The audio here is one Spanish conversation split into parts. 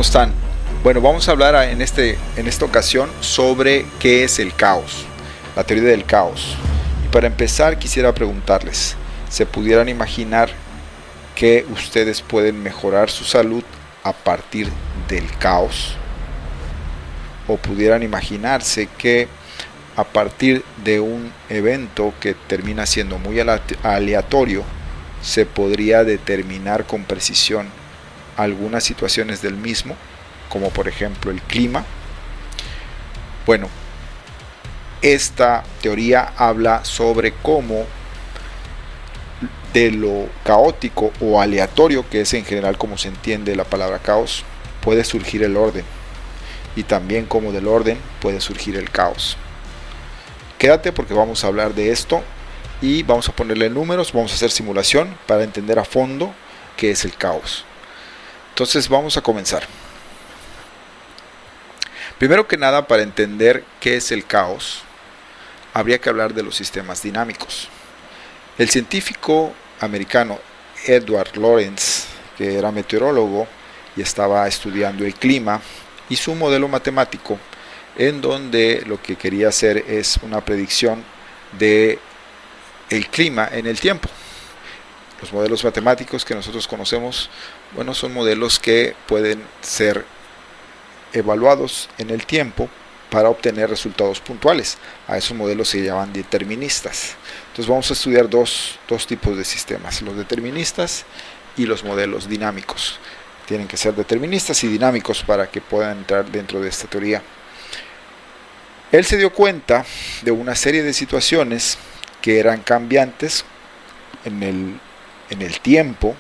están? Bueno, vamos a hablar en esta ocasión sobre qué es el caos, la teoría del caos. Y para empezar quisiera preguntarles, ¿se pudieran imaginar que ustedes pueden mejorar su salud a partir del caos? ¿O pudieran imaginarse que a partir de un evento que termina siendo muy aleatorio, se podría determinar con precisión algunas situaciones del mismo, como por ejemplo el clima? Bueno, esta teoría habla sobre cómo de lo caótico o aleatorio, que es en general como se entiende la palabra caos, puede surgir el orden, y también cómo del orden puede surgir el caos. Quédate porque vamos a hablar de esto y vamos a ponerle números, vamos a hacer simulación para entender a fondo qué es el caos. Entonces vamos a comenzar. Primero que nada, para entender qué es el caos, habría que hablar de los sistemas dinámicos. El científico americano Edward Lorenz, que era meteorólogo y estaba estudiando el clima, hizo un modelo matemático en donde lo que quería hacer es una predicción de el clima en el tiempo. Los modelos matemáticos que nosotros conocemos, bueno, son modelos que pueden ser evaluados en el tiempo para obtener resultados puntuales. A esos modelos se llaman deterministas. Entonces vamos a estudiar dos tipos de sistemas, los deterministas y los modelos dinámicos. Tienen que ser deterministas y dinámicos para que puedan entrar dentro de esta teoría. Él se dio cuenta de una serie de situaciones que eran cambiantes en el tiempo.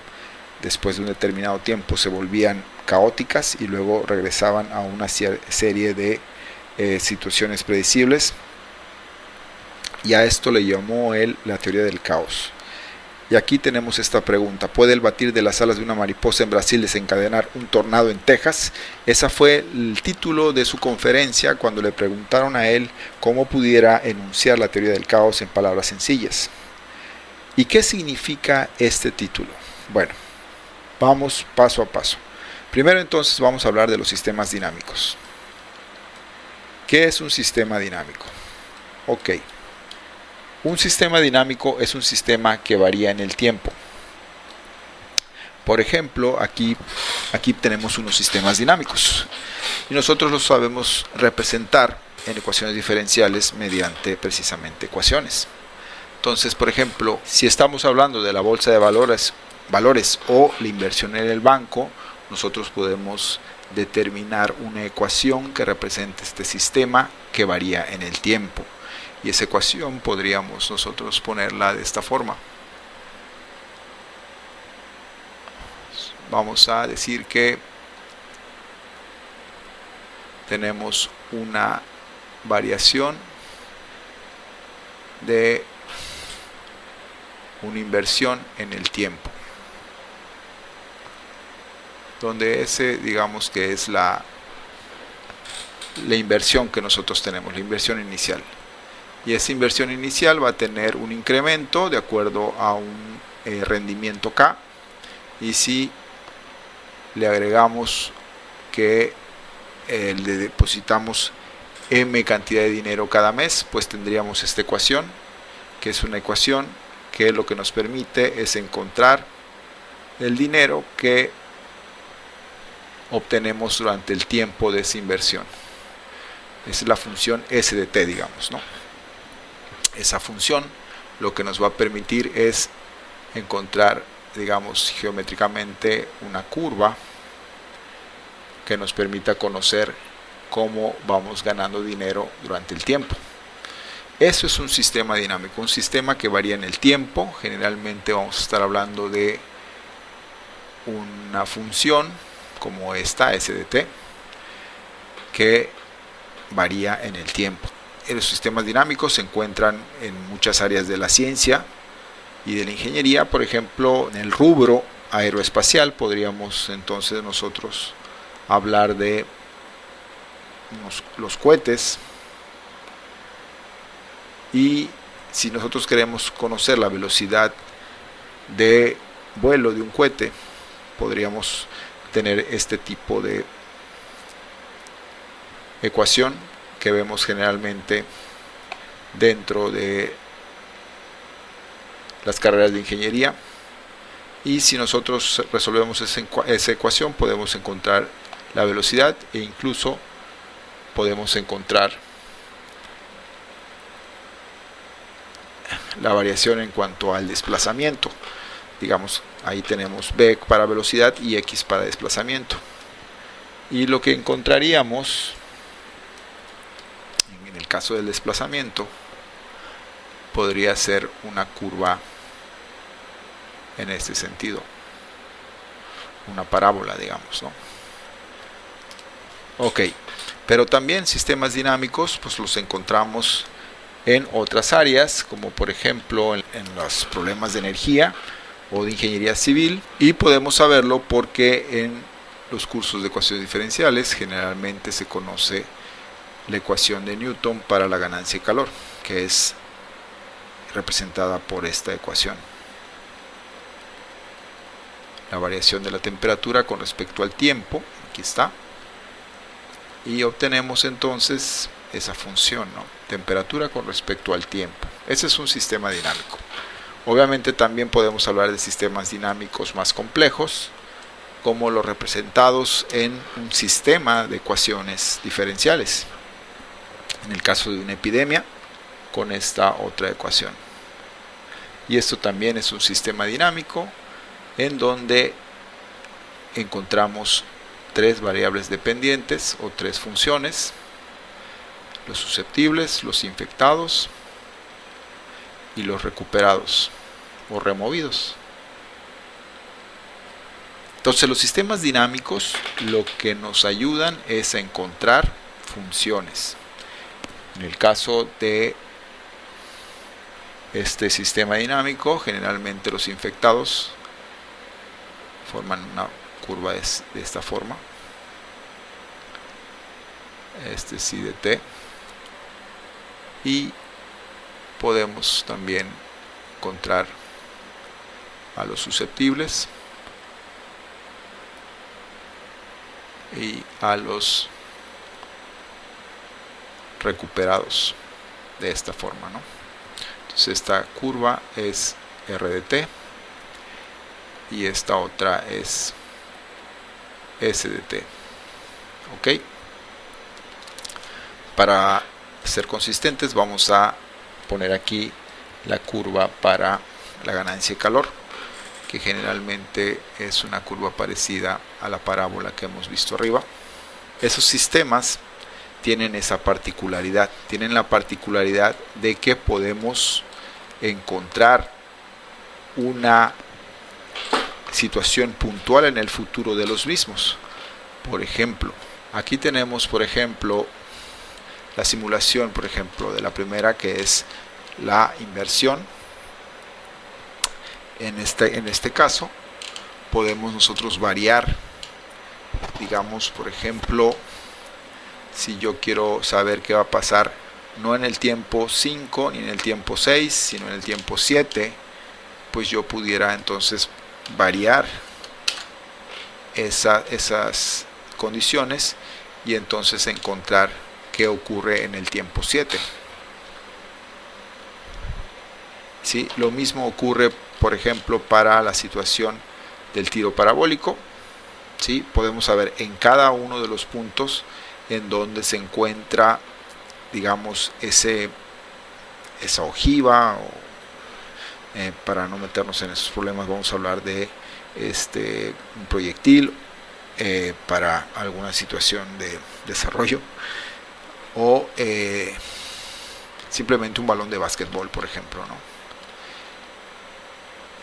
Después de un determinado tiempo se volvían caóticas y luego regresaban a una serie de situaciones predecibles, y a esto le llamó él la teoría del caos. Y aquí tenemos esta pregunta: ¿puede el batir de las alas de una mariposa en Brasil desencadenar un tornado en Texas? Ese fue el título de su conferencia cuando le preguntaron a él cómo pudiera enunciar la teoría del caos en palabras sencillas. ¿Y qué significa este título? Bueno, vamos paso a paso. Primero entonces vamos a hablar de los sistemas dinámicos. ¿Qué es un sistema dinámico? Ok. Un sistema dinámico es un sistema que varía en el tiempo. Por ejemplo, aquí tenemos unos sistemas dinámicos y nosotros los sabemos representar en ecuaciones diferenciales mediante precisamente ecuaciones. Entonces, por ejemplo, si estamos hablando de la bolsa de valores o la inversión en el banco, nosotros podemos determinar una ecuación que represente este sistema que varía en el tiempo. Y esa ecuación podríamos nosotros ponerla de esta forma. Vamos a decir que tenemos una variación de una inversión en el tiempo, donde ese, digamos que es la inversión que nosotros tenemos, la inversión inicial. Y esa inversión inicial va a tener un incremento de acuerdo a un rendimiento K. Y si le agregamos que le depositamos M cantidad de dinero cada mes, pues tendríamos esta ecuación, que es una ecuación que lo que nos permite es encontrar el dinero que obtenemos durante el tiempo de esa inversión. Esa es la función S de T, digamos, ¿no? Esa función lo que nos va a permitir es encontrar, digamos, geométricamente una curva que nos permita conocer cómo vamos ganando dinero durante el tiempo. Eso es un sistema dinámico, un sistema que varía en el tiempo. Generalmente vamos a estar hablando de una función como esta, S de T, que varía en el tiempo. Los sistemas dinámicos se encuentran en muchas áreas de la ciencia y de la ingeniería. Por ejemplo, en el rubro aeroespacial podríamos entonces nosotros hablar de los cohetes, y si nosotros queremos conocer la velocidad de vuelo de un cohete, podríamos tener este tipo de ecuación que vemos generalmente dentro de las carreras de ingeniería, y si nosotros resolvemos esa ecuación podemos encontrar la velocidad e incluso podemos encontrar la variación en cuanto al desplazamiento. Digamos, ahí tenemos b para velocidad y x para desplazamiento, y lo que encontraríamos en el caso del desplazamiento podría ser una curva en este sentido, una parábola, digamos, ¿no? Ok, pero también sistemas dinámicos pues los encontramos en otras áreas, como por ejemplo en los problemas de energía o de ingeniería civil, y podemos saberlo porque en los cursos de ecuaciones diferenciales generalmente se conoce la ecuación de Newton para la ganancia de calor, que es representada por esta ecuación. La variación de la temperatura con respecto al tiempo, aquí está, y obtenemos entonces esa función, ¿no? Temperatura con respecto al tiempo. Ese es un sistema dinámico. Obviamente también podemos hablar de sistemas dinámicos más complejos, como los representados en un sistema de ecuaciones diferenciales. En el caso de una epidemia, con esta otra ecuación. Y esto también es un sistema dinámico en donde encontramos tres variables dependientes o tres funciones: los susceptibles, los infectados y los recuperados o removidos. Entonces los sistemas dinámicos lo que nos ayudan es a encontrar funciones. En el caso de este sistema dinámico, generalmente los infectados forman una curva de esta forma, este es I de t, y podemos también encontrar a los susceptibles y a los recuperados de esta forma, ¿no? Entonces esta curva es R de t y esta otra es S de t. Ok, para ser consistentes vamos a poner aquí la curva para la ganancia de calor, que generalmente es una curva parecida a la parábola que hemos visto arriba. Esos sistemas tienen esa particularidad, tienen la particularidad de que podemos encontrar una situación puntual en el futuro de los mismos. Por ejemplo, aquí tenemos la simulación, por ejemplo, de la primera, que es la inversión. En este caso podemos nosotros variar, digamos, por ejemplo, si yo quiero saber qué va a pasar no en el tiempo 5 ni en el tiempo 6, sino en el tiempo 7, pues yo pudiera entonces variar esas condiciones y entonces encontrar qué ocurre en el tiempo 7. ¿Sí? Lo mismo ocurre, por ejemplo, para la situación del tiro parabólico. ¿Sí? Podemos saber en cada uno de los puntos en donde se encuentra, digamos, esa ojiva, para no meternos en esos problemas vamos a hablar de un proyectil para alguna situación de desarrollo, o simplemente un balón de básquetbol, por ejemplo, ¿no?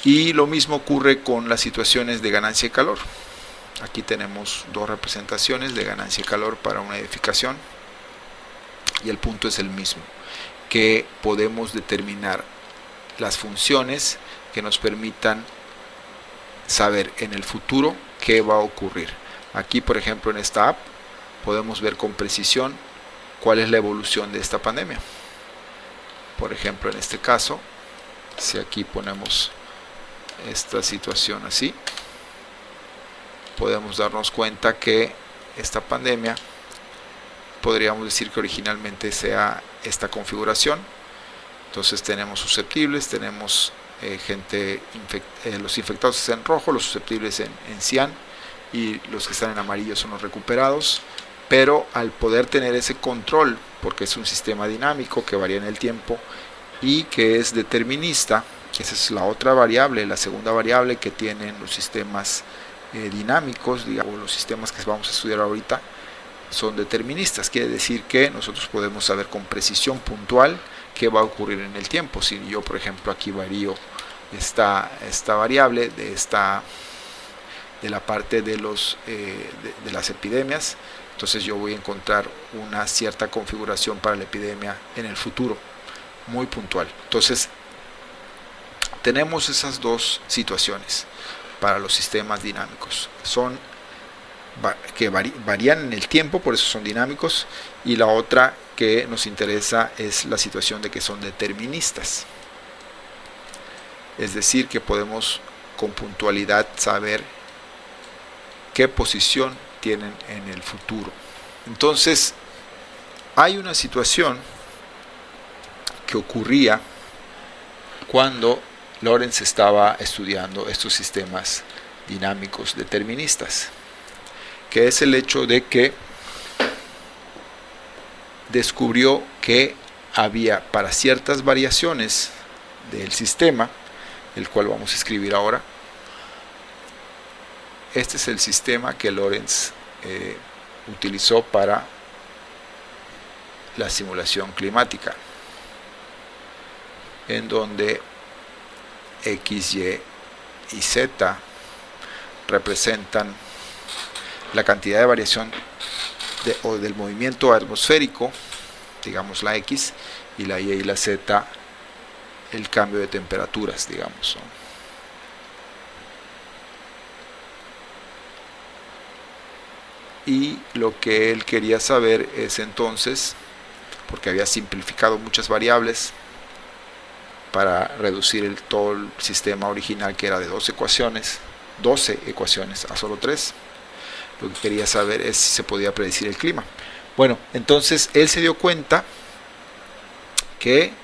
Y lo mismo ocurre con las situaciones de ganancia de calor. Aquí tenemos dos representaciones de ganancia de calor para una edificación y el punto es el mismo, que podemos determinar las funciones que nos permitan saber en el futuro qué va a ocurrir. Aquí, por ejemplo, en esta app podemos ver con precisión cuál es la evolución de esta pandemia. Por ejemplo, en este caso, si aquí ponemos esta situación así, podemos darnos cuenta que esta pandemia podríamos decir que originalmente sea esta configuración. Entonces tenemos susceptibles, tenemos los infectados en rojo, los susceptibles en cian, y los que están en amarillo son los recuperados. Pero al poder tener ese control, porque es un sistema dinámico que varía en el tiempo y que es determinista, que esa es la otra variable, la segunda variable que tienen los sistemas dinámicos, digamos, los sistemas que vamos a estudiar ahorita son deterministas. Quiere decir que nosotros podemos saber con precisión puntual qué va a ocurrir en el tiempo. Si yo, por ejemplo, aquí varío esta variable de la parte de las epidemias, entonces yo voy a encontrar una cierta configuración para la epidemia en el futuro, muy puntual. Entonces tenemos esas dos situaciones para los sistemas dinámicos. Son que varían en el tiempo, por eso son dinámicos, y la otra que nos interesa es la situación de que son deterministas. Es decir, que podemos con puntualidad saber qué posición tienen en el futuro. Entonces, hay una situación que ocurría cuando Lorentz estaba estudiando estos sistemas dinámicos deterministas, que es el hecho de que descubrió que había para ciertas variaciones del sistema, el cual vamos a escribir ahora. Este es el sistema que Lorentz utilizó para la simulación climática, en donde X, Y y Z representan la cantidad de variación o del movimiento atmosférico, digamos la X, y la Y y la Z el cambio de temperaturas, digamos, ¿no? Y lo que él quería saber es entonces, porque había simplificado muchas variables para reducir todo el sistema original, que era de 12 ecuaciones a solo 3, lo que quería saber es si se podía predecir el clima. Bueno, entonces él se dio cuenta que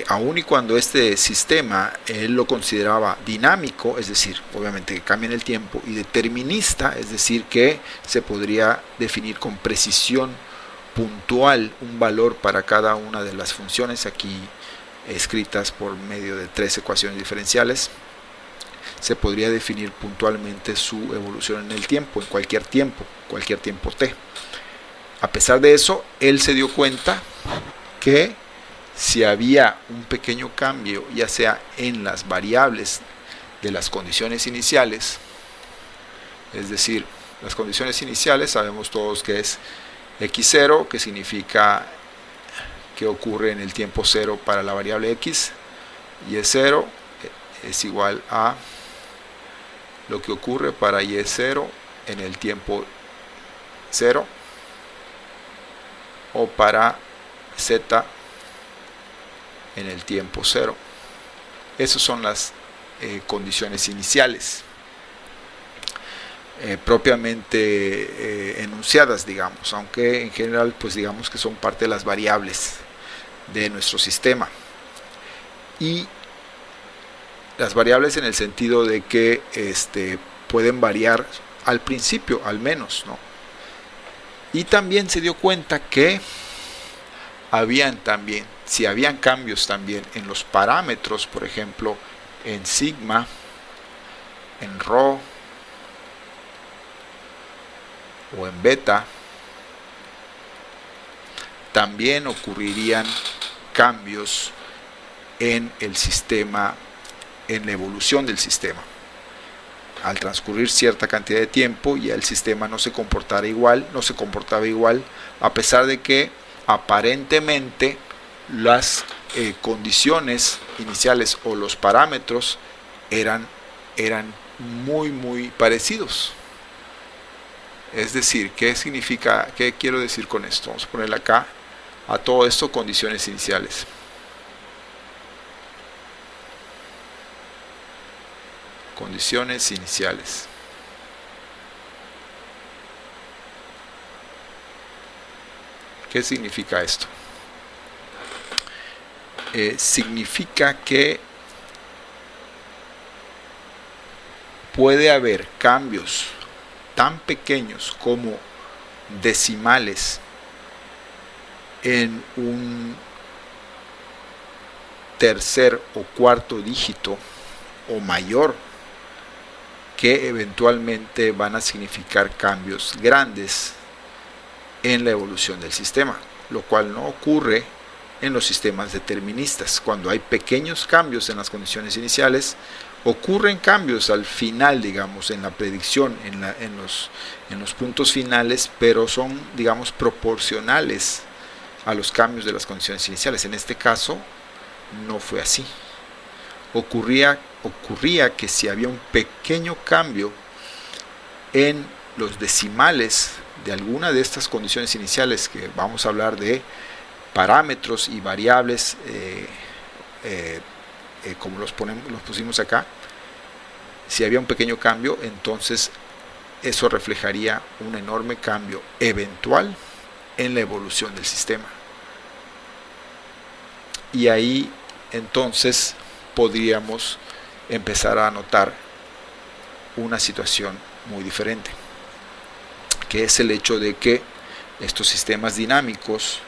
aun y cuando este sistema él lo consideraba dinámico, es decir, obviamente que cambia en el tiempo, y determinista, es decir, que se podría definir con precisión puntual un valor para cada una de las funciones aquí escritas por medio de 3 ecuaciones diferenciales, se podría definir puntualmente su evolución en el tiempo, en cualquier tiempo t. A pesar de eso, él se dio cuenta que si había un pequeño cambio, ya sea en las variables de las condiciones iniciales, es decir, las condiciones iniciales sabemos todos que es x0, que significa que ocurre en el tiempo 0 para la variable x, y y0 es igual a lo que ocurre para y0 en el tiempo 0, o para z en el tiempo 0. Esas son las condiciones iniciales propiamente enunciadas, digamos, aunque en general pues digamos que son parte de las variables de nuestro sistema. Y las variables en el sentido de que pueden variar al principio, al menos, ¿no? Y también se dio cuenta que si habían cambios también en los parámetros, por ejemplo, en sigma, en rho o en beta, también ocurrirían cambios en el sistema, en la evolución del sistema. Al transcurrir cierta cantidad de tiempo, ya el sistema no se comportaba igual, a pesar de que aparentemente las condiciones iniciales o los parámetros eran muy parecidos. Es decir, ¿qué significa? ¿Qué quiero decir con esto? Vamos a ponerle acá a todo esto condiciones iniciales. Condiciones iniciales. ¿Qué significa esto? Significa que puede haber cambios tan pequeños como decimales en un tercer o cuarto dígito o mayor, que eventualmente van a significar cambios grandes en la evolución del sistema, lo cual no ocurre en los sistemas deterministas. Cuando hay pequeños cambios en las condiciones iniciales, ocurren cambios al final, digamos, en la predicción, en los puntos finales, pero son, digamos, proporcionales a los cambios de las condiciones iniciales. En este caso no fue así. Ocurría que si había un pequeño cambio en los decimales de alguna de estas condiciones iniciales, que vamos a hablar de parámetros y variables, como los pusimos acá, si había un pequeño cambio, entonces eso reflejaría un enorme cambio eventual en la evolución del sistema. Y ahí entonces podríamos empezar a notar una situación muy diferente, que es el hecho de que estos sistemas dinámicos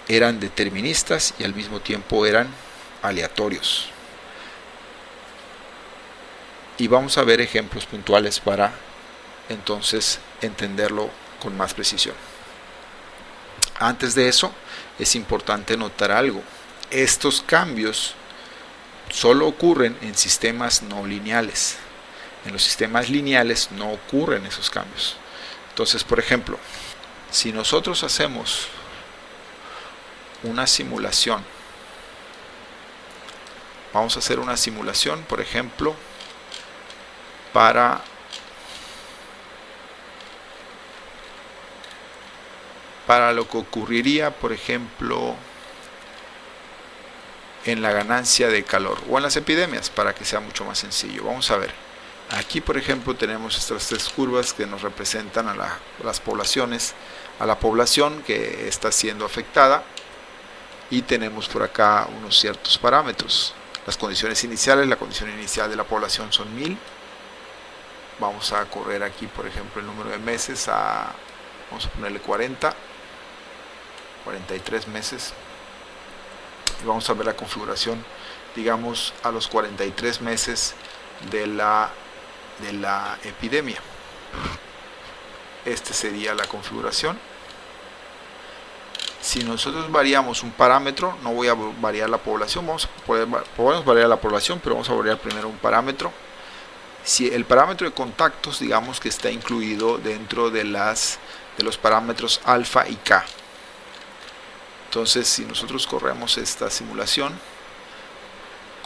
eran deterministas y al mismo tiempo eran aleatorios. Y vamos a ver ejemplos puntuales para entonces entenderlo con más precisión. Antes de eso, es importante notar algo. Estos cambios solo ocurren en sistemas no lineales. En los sistemas lineales no ocurren esos cambios. Entonces, por ejemplo, si nosotros hacemos una simulación, vamos a hacer una simulación, por ejemplo, para lo que ocurriría, por ejemplo, en la ganancia de calor o en las epidemias, para que sea mucho más sencillo. Vamos a ver. Aquí, por ejemplo, tenemos estas tres curvas que nos representan a las poblaciones, a la población que está siendo afectada, y tenemos por acá unos ciertos parámetros. Las condiciones iniciales, la condición inicial de la población son 1000. Vamos a correr aquí, por ejemplo, el número de meses vamos a ponerle 43 meses. Y vamos a ver la configuración, digamos, a los 43 meses de la epidemia. Esta sería la configuración. Si nosotros variamos un parámetro, no voy a variar la población, podemos variar la población, pero vamos a variar primero un parámetro. Si el parámetro de contactos, digamos que está incluido dentro de los parámetros alfa y k. Entonces, si nosotros corremos esta simulación,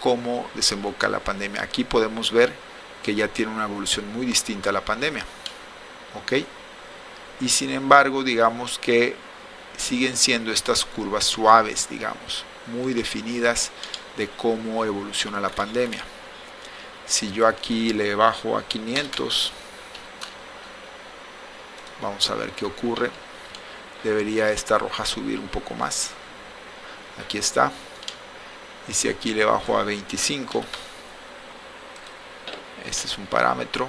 ¿cómo desemboca la pandemia? Aquí podemos ver que ya tiene una evolución muy distinta a la pandemia. ¿Ok? Y sin embargo, digamos que siguen siendo estas curvas suaves, digamos, muy definidas de cómo evoluciona la pandemia. Si yo aquí le bajo a 500, vamos a ver qué ocurre. Debería esta roja subir un poco más. Aquí está. Y si aquí le bajo a 25, este es un parámetro,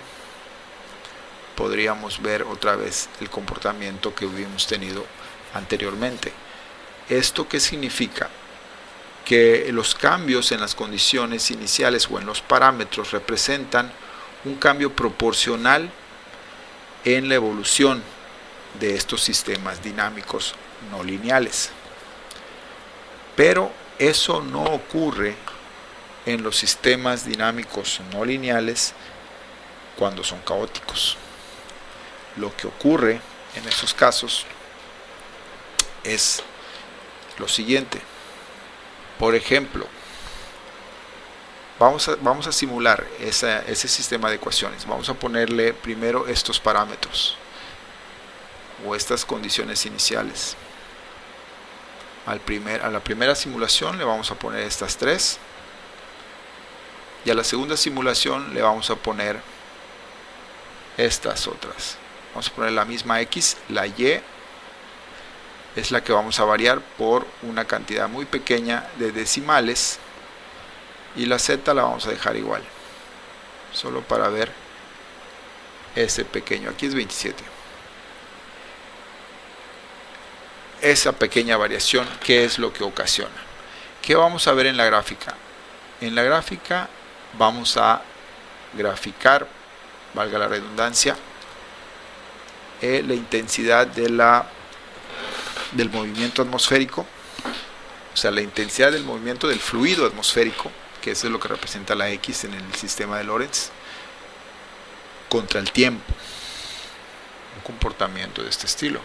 podríamos ver otra vez el comportamiento que hubiéramos tenido anteriormente. ¿Esto qué significa? Que los cambios en las condiciones iniciales o en los parámetros representan un cambio proporcional en la evolución de estos sistemas dinámicos no lineales. Pero eso no ocurre en los sistemas dinámicos no lineales cuando son caóticos. Lo que ocurre en esos casos es lo siguiente. Por ejemplo, vamos a simular ese sistema de ecuaciones. Vamos a ponerle primero estos parámetros o estas condiciones iniciales. A la primera simulación le vamos a poner estas tres, y a la segunda simulación le vamos a poner estas otras. Vamos a poner la misma X, la Y es la que vamos a variar por una cantidad muy pequeña de decimales, y la z la vamos a dejar igual, solo para ver ese pequeño, aquí es 27. Esa pequeña variación, ¿qué es lo que ocasiona? ¿Qué vamos a ver en la gráfica? En la gráfica vamos a graficar, valga la redundancia, la intensidad del movimiento atmosférico, o sea, la intensidad del movimiento del fluido atmosférico, que eso es lo que representa la X en el sistema de Lorentz, contra el tiempo. Un comportamiento de este estilo.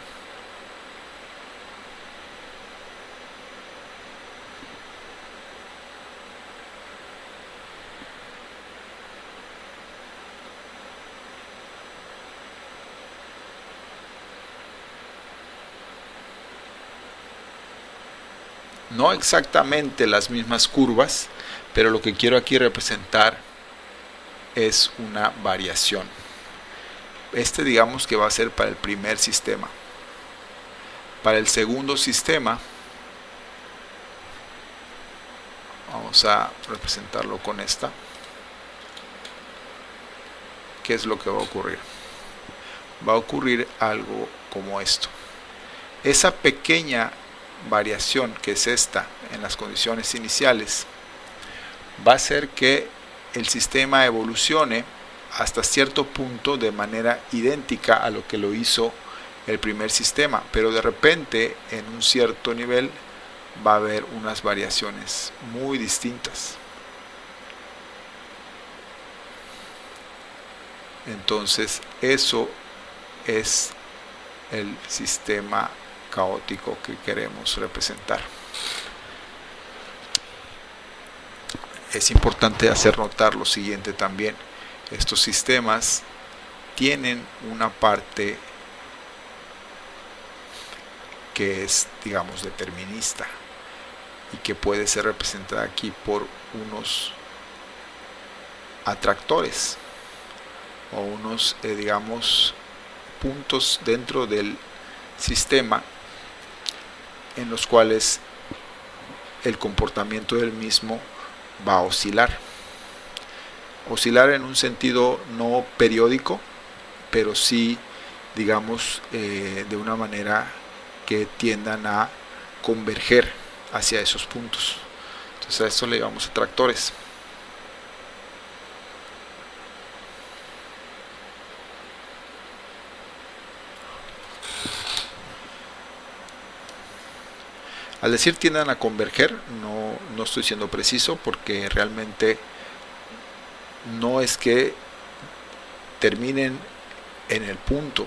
No exactamente las mismas curvas, pero lo que quiero aquí representar es una variación. Este digamos que va a ser para el primer sistema. Para el segundo sistema vamos a representarlo con esta. ¿Qué es lo que va a ocurrir? Va a ocurrir algo como esto. Esa pequeña variación que es esta en las condiciones iniciales va a hacer que el sistema evolucione hasta cierto punto de manera idéntica a lo que lo hizo el primer sistema, pero de repente en un cierto nivel va a haber unas variaciones muy distintas. Entonces eso es el sistema caótico que queremos representar. Es importante hacer notar lo siguiente también: estos sistemas tienen una parte que es, digamos, determinista y que puede ser representada aquí por unos atractores o unos, digamos, puntos dentro del sistema en los cuales el comportamiento del mismo va a oscilar en un sentido no periódico, pero sí, digamos, de una manera que tiendan a converger hacia esos puntos. Entonces a esto le llamamos atractores. Al decir tiendan a converger, no estoy siendo preciso, porque realmente no es que terminen en el punto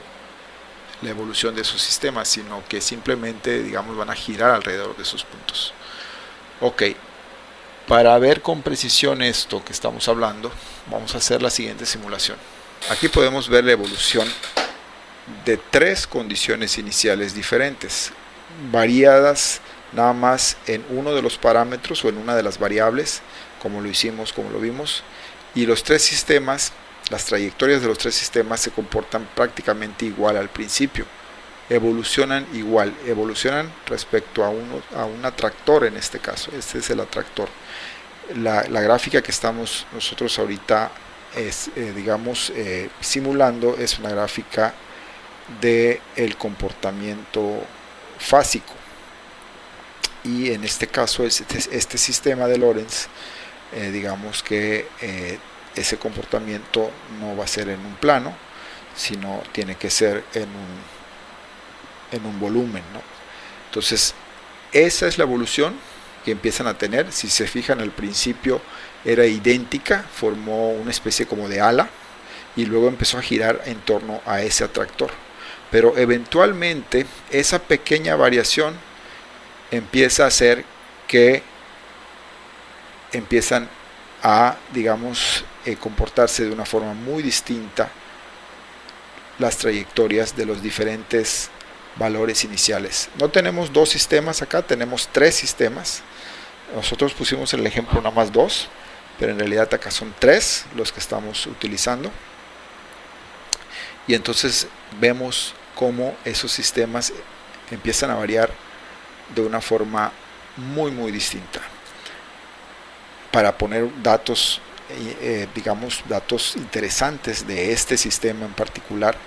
la evolución de sus sistemas, sino que simplemente, digamos, van a girar alrededor de esos puntos. Ok, para ver con precisión esto que estamos hablando, vamos a hacer la siguiente simulación. Aquí podemos ver la evolución de tres condiciones iniciales diferentes, variadas nada más en uno de los parámetros o en una de las variables, como lo vimos, y los tres sistemas, las trayectorias de los tres sistemas se comportan prácticamente igual al principio, evolucionan igual, evolucionan respecto a un atractor. En este caso, este es el atractor. La gráfica que estamos nosotros ahorita simulando es una gráfica de el comportamiento fásico, y en este caso este sistema de Lorentz, digamos que ese comportamiento no va a ser en un plano, sino tiene que ser en un volumen, ¿no? Entonces esa es la evolución que empiezan a tener. Si se fijan, al principio era idéntica, formó una especie como de ala y luego empezó a girar en torno a ese atractor, pero eventualmente esa pequeña variación empieza a hacer que empiezan a, digamos, comportarse de una forma muy distinta las trayectorias de los diferentes valores iniciales. No tenemos dos sistemas acá, tenemos tres sistemas. Nosotros pusimos en el ejemplo nada más dos, pero en realidad acá son tres los que estamos utilizando. Y entonces vemos cómo esos sistemas empiezan a variar de una forma muy distinta. Para poner datos, digamos, datos interesantes de este sistema en particular,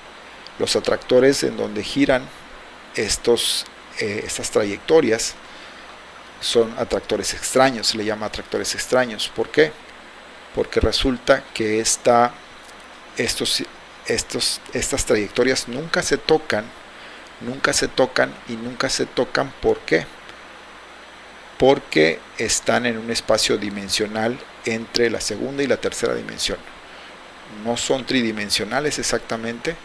los atractores en donde giran estas trayectorias son atractores extraños, se le llama atractores extraños. ¿Por qué? Porque resulta que estas trayectorias nunca se tocan ¿Por qué? Porque están en un espacio dimensional entre la segunda y la tercera dimensión. No son tridimensionales exactamente,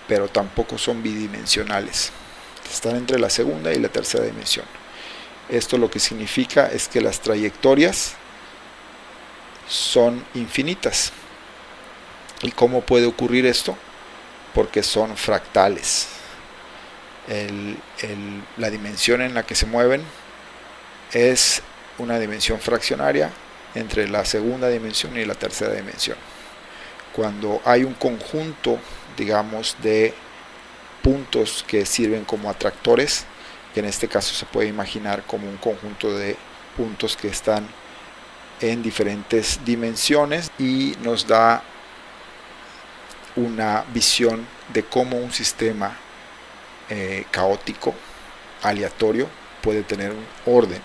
pero tampoco son bidimensionales. Están entre la segunda y la tercera dimensión. Esto lo que significa es que las trayectorias son infinitas. ¿Y cómo puede ocurrir esto? Porque son fractales. La dimensión en la que se mueven es una dimensión fraccionaria entre la segunda dimensión y la tercera dimensión. Cuando hay un conjunto, digamos, de puntos que sirven como atractores, que en este caso se puede imaginar como un conjunto de puntos que están en diferentes dimensiones, y nos da una visión de cómo un sistema caótico, aleatorio, puede tener un orden.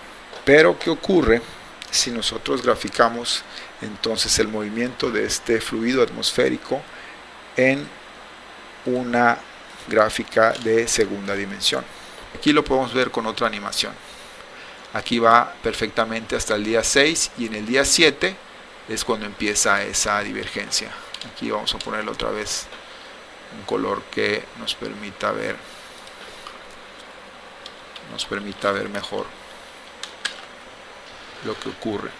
Pero ¿qué ocurre si nosotros graficamos entonces el movimiento de este fluido atmosférico en una gráfica de segunda dimensión? Aquí lo podemos ver con otra animación. Aquí va perfectamente hasta el día 6, y en el día 7 es cuando empieza esa divergencia. Aquí vamos a ponerle otra vez un color que nos permita ver mejor lo que ocurre.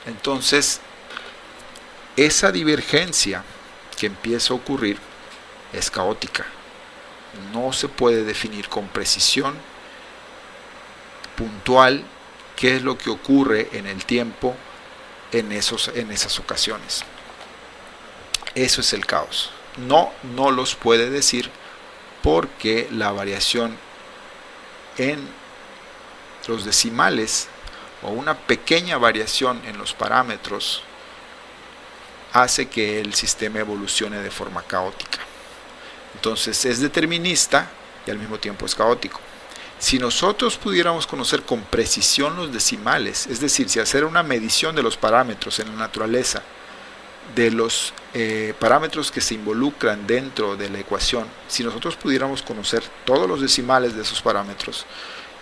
Entonces, esa divergencia que empieza a ocurrir es caótica. No se puede definir con precisión puntual qué es lo que ocurre en el tiempo en esas ocasiones. Eso es el caos. No los puede decir, porque la variación en los decimales o una pequeña variación en los parámetros hace que el sistema evolucione de forma caótica. Entonces es determinista y al mismo tiempo es caótico. Si nosotros pudiéramos conocer con precisión los decimales, es decir, si hacer una medición de los parámetros en la naturaleza, de los parámetros que se involucran dentro de la ecuación, si nosotros pudiéramos conocer todos los decimales de esos parámetros,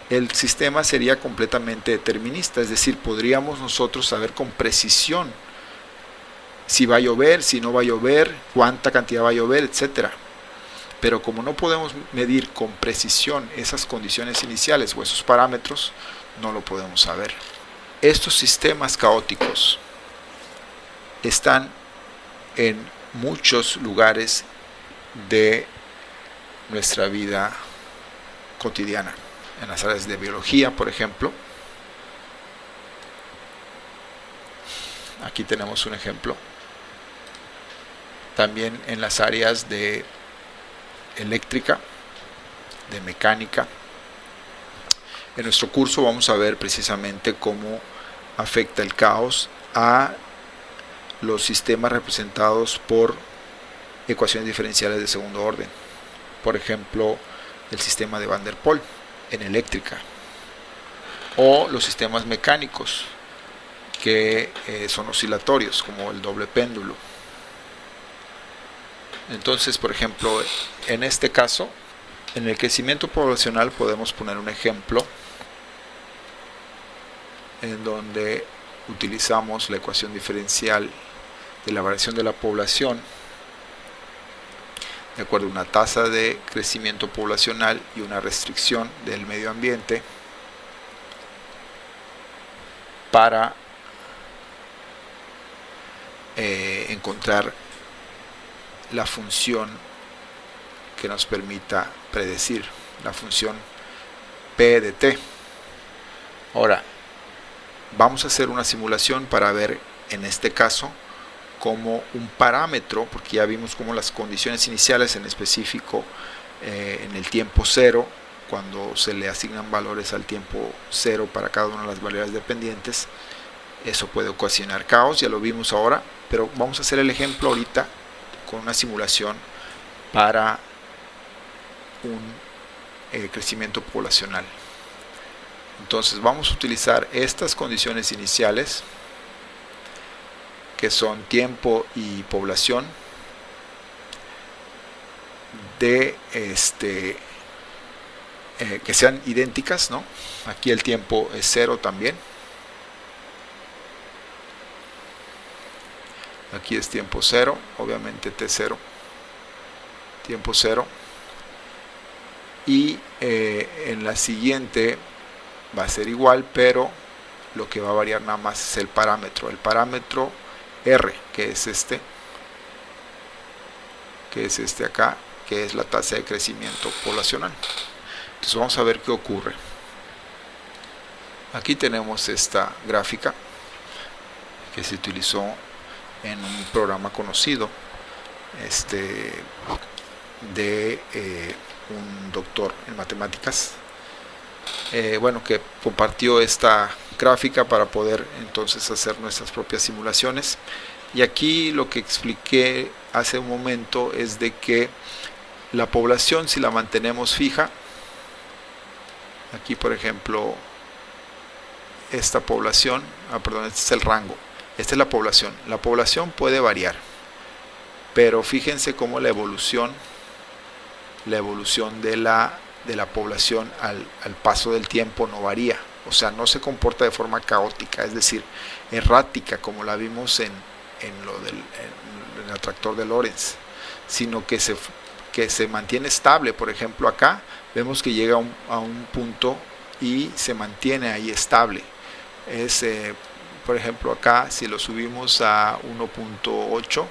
el sistema sería completamente determinista, es decir, podríamos nosotros saber con precisión si va a llover, si no va a llover, cuánta cantidad va a llover, etc. Pero como no podemos medir con precisión esas condiciones iniciales o esos parámetros, no lo podemos saber. Estos sistemas caóticos están en muchos lugares de nuestra vida cotidiana. En las áreas de biología, por ejemplo. Aquí tenemos un ejemplo. También en las áreas de eléctrica, de mecánica. En nuestro curso vamos a ver precisamente cómo afecta el caos a los sistemas representados por ecuaciones diferenciales de segundo orden. Por ejemplo, el sistema de Van der Pol en eléctrica, o los sistemas mecánicos que son oscilatorios, como el doble péndulo. Entonces, por ejemplo, en este caso, en el crecimiento poblacional podemos poner un ejemplo en donde utilizamos la ecuación diferencial de la variación de la población de acuerdo a una tasa de crecimiento poblacional y una restricción del medio ambiente para encontrar la función que nos permita predecir, la función P de t. Ahora, vamos a hacer una simulación para ver en este caso como un parámetro, porque ya vimos como las condiciones iniciales, en específico en el tiempo cero, cuando se le asignan valores al tiempo cero para cada una de las variables dependientes, eso puede ocasionar caos, ya lo vimos ahora, pero vamos a hacer el ejemplo ahorita con una simulación para un crecimiento poblacional. Entonces vamos a utilizar estas condiciones iniciales, que son tiempo y población, de que sean idénticas, ¿no? Aquí el tiempo es 0 también. Aquí es tiempo 0, obviamente T0, tiempo 0. Y en la siguiente va a ser igual, pero lo que va a variar nada más es el parámetro. El parámetro R, que es este acá, que es la tasa de crecimiento poblacional. Entonces vamos a ver qué ocurre. Aquí tenemos esta gráfica que se utilizó en un programa conocido de un doctor en matemáticas, bueno, que compartió esta gráfica para poder entonces hacer nuestras propias simulaciones. Y aquí lo que expliqué hace un momento es de que la población, si la mantenemos fija, aquí por ejemplo esta población, perdón, este es el rango, esta es la población puede variar, pero fíjense cómo la evolución de la población al paso del tiempo no varía, o sea, no se comporta de forma caótica, es decir, errática, como la vimos en el atractor de Lorentz, sino que se mantiene estable. Por ejemplo, acá vemos que llega a un punto y se mantiene ahí estable. Por ejemplo, acá si lo subimos a 1.8,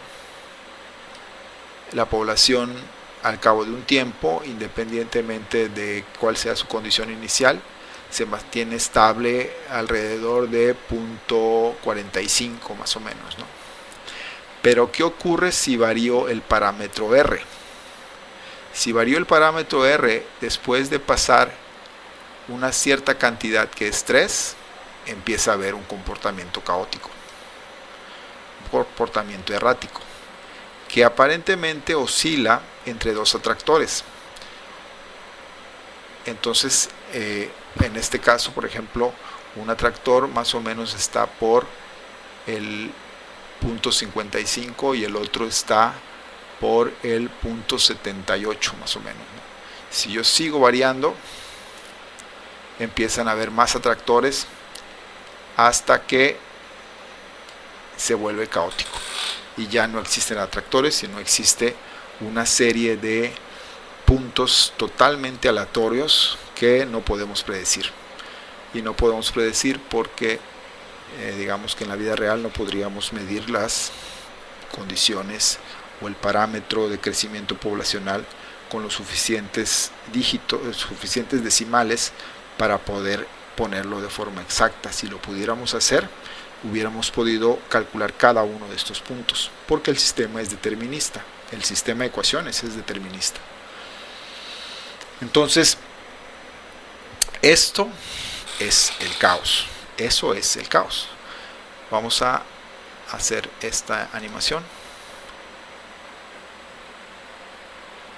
la población al cabo de un tiempo, independientemente de cuál sea su condición inicial, se mantiene estable alrededor de 0.45 más o menos, ¿no? Pero ¿qué ocurre si varió el parámetro R? Si varió el parámetro R después de pasar una cierta cantidad que es 3, empieza a haber un comportamiento caótico, un comportamiento errático, que aparentemente oscila entre dos atractores. Entonces, en este caso, por ejemplo, un atractor más o menos está por el 0.55 y el otro está por el 0.78 más o menos, ¿no? Si yo sigo variando, empiezan a haber más atractores hasta que se vuelve caótico y ya no existen atractores, sino existe una serie de puntos totalmente aleatorios que no podemos predecir. Y no podemos predecir porque digamos que en la vida real no podríamos medir las condiciones o el parámetro de crecimiento poblacional con los suficientes dígitos, suficientes decimales para poder ponerlo de forma exacta. Si lo pudiéramos hacer, hubiéramos podido calcular cada uno de estos puntos, porque el sistema es determinista, el sistema de ecuaciones es determinista. Entonces, esto es el caos, eso es el caos. Vamos a hacer esta animación.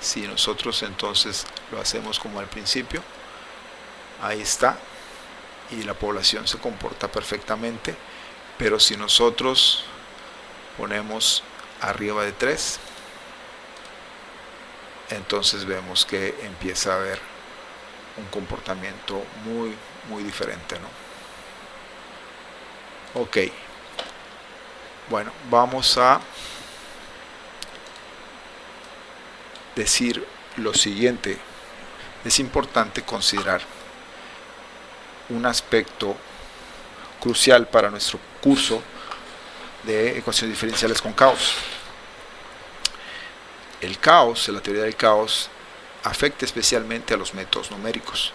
Si nosotros entonces lo hacemos como al principio, ahí está, y la población se comporta perfectamente, pero si nosotros ponemos arriba de 3, entonces vemos que empieza a haber un comportamiento muy diferente, ¿no? Ok, bueno, vamos a decir lo siguiente. Es importante considerar un aspecto crucial para nuestro curso de ecuaciones diferenciales con caos. El caos, la teoría del caos, afecta especialmente a los métodos numéricos,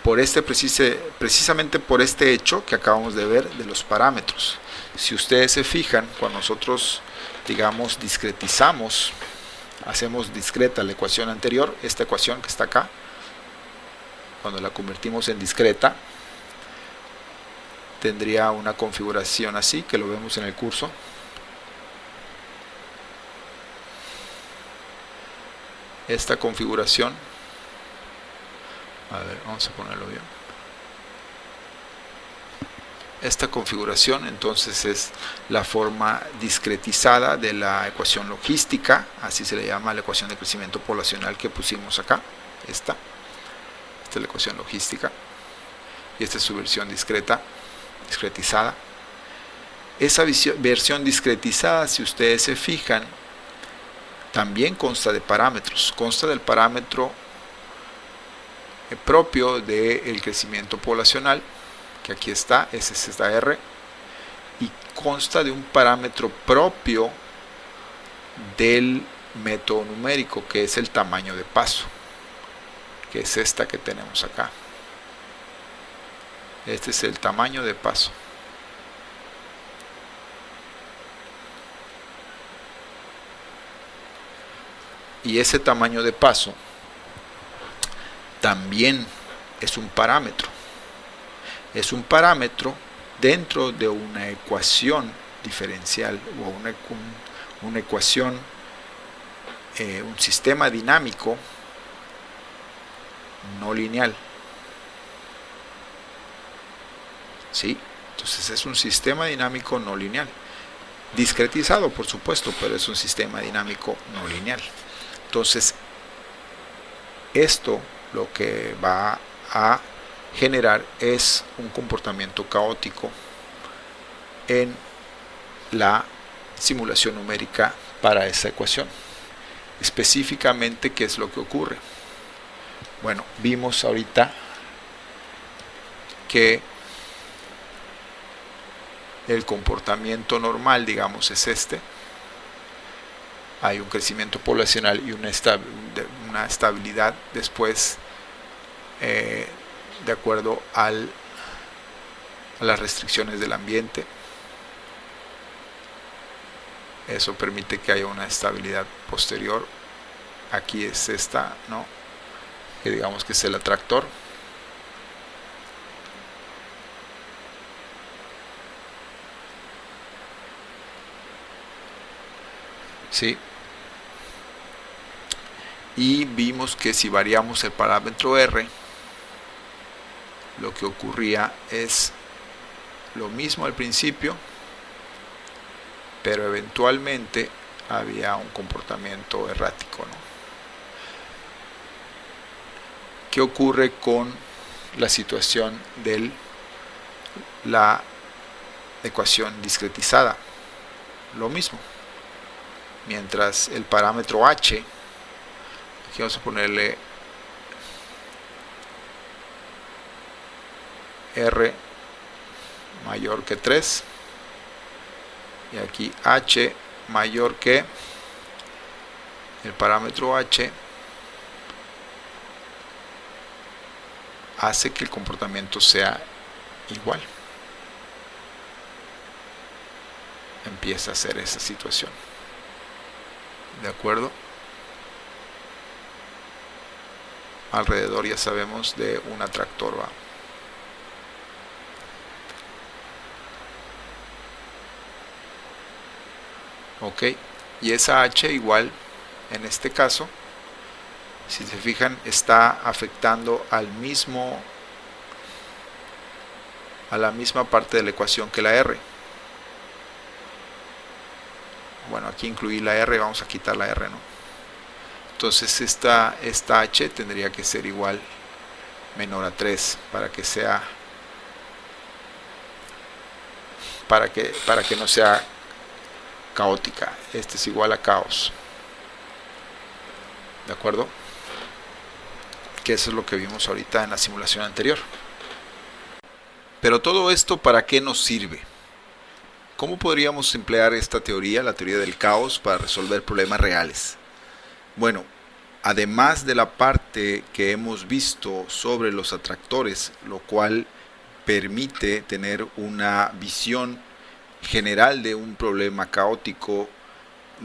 precisamente por este hecho que acabamos de ver de los parámetros. Si ustedes se fijan, cuando nosotros, digamos, discretizamos, hacemos discreta la ecuación anterior, esta ecuación que está acá, cuando la convertimos en discreta, tendría una configuración así, que lo vemos en el curso. Esta configuración, a ver, vamos a ponerlo bien. Esta configuración entonces es la forma discretizada de la ecuación logística, así se le llama la ecuación de crecimiento poblacional que pusimos acá. Esta es la ecuación logística y esta es su versión discretizada. Esa versión discretizada, si ustedes se fijan, también consta de parámetros, consta del parámetro propio del crecimiento poblacional, que aquí está, es esta R, y consta de un parámetro propio del método numérico, que es el tamaño de paso, que es esta que tenemos acá. Este es el tamaño de paso. Y ese tamaño de paso también es un parámetro. Es un parámetro dentro de una ecuación diferencial o una ecuación, un sistema dinámico no lineal. ¿Sí? Entonces es un sistema dinámico no lineal. Discretizado, por supuesto, pero es un sistema dinámico no lineal. Entonces, esto lo que va a generar es un comportamiento caótico en la simulación numérica para esa ecuación. Específicamente, ¿qué es lo que ocurre? Bueno, vimos ahorita que el comportamiento normal, digamos, es este. Hay un crecimiento poblacional y una estabilidad después de acuerdo a las restricciones del ambiente. Eso permite que haya una estabilidad posterior. Aquí es esta, ¿no? Que digamos que es el atractor. ¿Sí? Y vimos que si variamos el parámetro R, lo que ocurría es lo mismo al principio, pero eventualmente había un comportamiento errático, ¿no? ¿Qué ocurre con la situación de la ecuación discretizada? Lo mismo. Mientras el parámetro H, aquí vamos a ponerle R mayor que 3 y aquí H mayor que el parámetro H, hace que el comportamiento sea igual. Empieza a ser esa situación. ¿De acuerdo? Alrededor ya sabemos de un atractor, ¿va? Ok, y esa H igual, en este caso, si se fijan, está afectando a la misma parte de la ecuación que la R. Bueno, aquí incluí la R, vamos a quitar la R, ¿no? Entonces esta H tendría que ser igual menor a 3 para que sea, para que no sea caótica. Este es igual a caos. ¿De acuerdo? Que eso es lo que vimos ahorita en la simulación anterior. Pero todo esto, ¿para qué nos sirve? ¿Cómo podríamos emplear esta teoría, la teoría del caos, para resolver problemas reales? Bueno, además de la parte que hemos visto sobre los atractores, lo cual permite tener una visión general de un problema caótico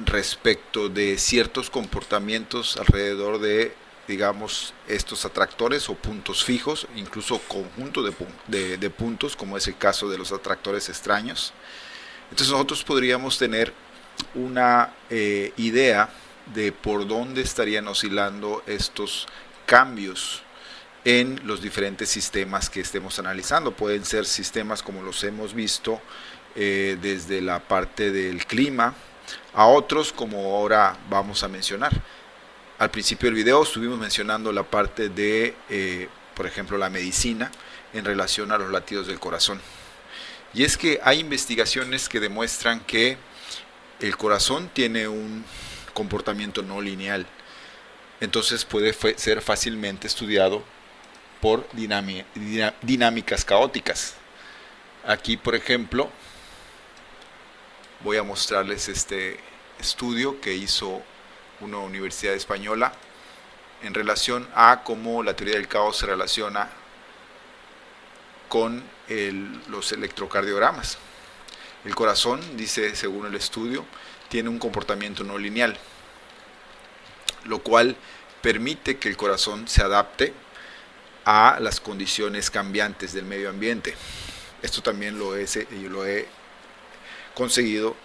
respecto de ciertos comportamientos alrededor de, digamos, estos atractores o puntos fijos, incluso conjunto de puntos, como es el caso de los atractores extraños. Entonces nosotros podríamos tener una idea de por dónde estarían oscilando estos cambios en los diferentes sistemas que estemos analizando. Pueden ser sistemas como los hemos visto desde la parte del clima a otros como ahora vamos a mencionar. Al principio del video estuvimos mencionando la parte de, por ejemplo, la medicina en relación a los latidos del corazón. Y es que hay investigaciones que demuestran que el corazón tiene un comportamiento no lineal. Entonces puede ser fácilmente estudiado por dinámicas caóticas. Aquí, por ejemplo, voy a mostrarles este estudio que hizo una universidad española en relación a cómo la teoría del caos se relaciona con los electrocardiogramas. El corazón, dice según el estudio, tiene un comportamiento no lineal, lo cual permite que el corazón se adapte a las condiciones cambiantes del medio ambiente. Esto también lo he conseguido,